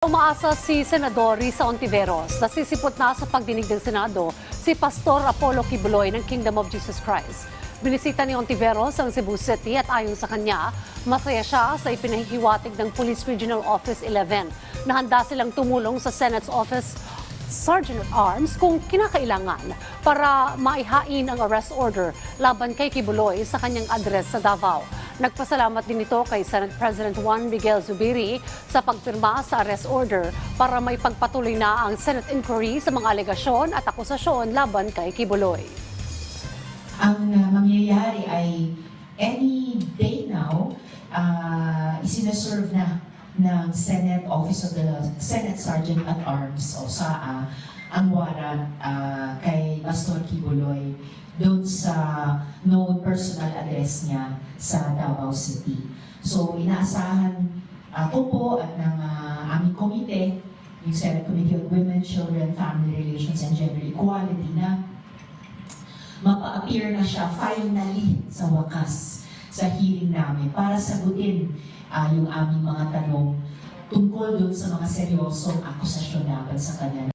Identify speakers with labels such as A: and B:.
A: Umaasa si Senador Risa Hontiveros. Nasisipot na sa pagdinig ng Senado si Pastor Apollo Kibuloy ng Kingdom of Jesus Christ. Binisita ni Hontiveros ang Cebu City at ayon sa kanya, masaya siya sa ipinahihiwatig ng Police Regional Office 11 na handa silang tumulong sa Senate's Office Sergeant at Arms kung kinakailangan para maihain ang arrest order laban kay Kibuloy sa kanyang address sa Davao. Nagpasalamat din ito kay Senate President Juan Miguel Zubiri sa pagpirma sa arrest order para may pagpatuloy na ang Senate inquiry sa mga alegasyon at akusasyon laban kay Kibuloy.
B: Ang mangyayari ay any day now, isinaserve na ng Senate Office of the Senate Sergeant at Arms o SAA ang warrant kay Pastor Kibuloy doon sa known personal address niya sa Davao City. So inaasahan ko po at ng aming komite, yung Senate Committee on Women, Children, Family Relations, and Gender Equality na mapa-appear na siya finally sa wakas sa hearing namin para sagutin yung aming mga tanong tungkol doon sa mga seryosong akusasyon laban sa kanya.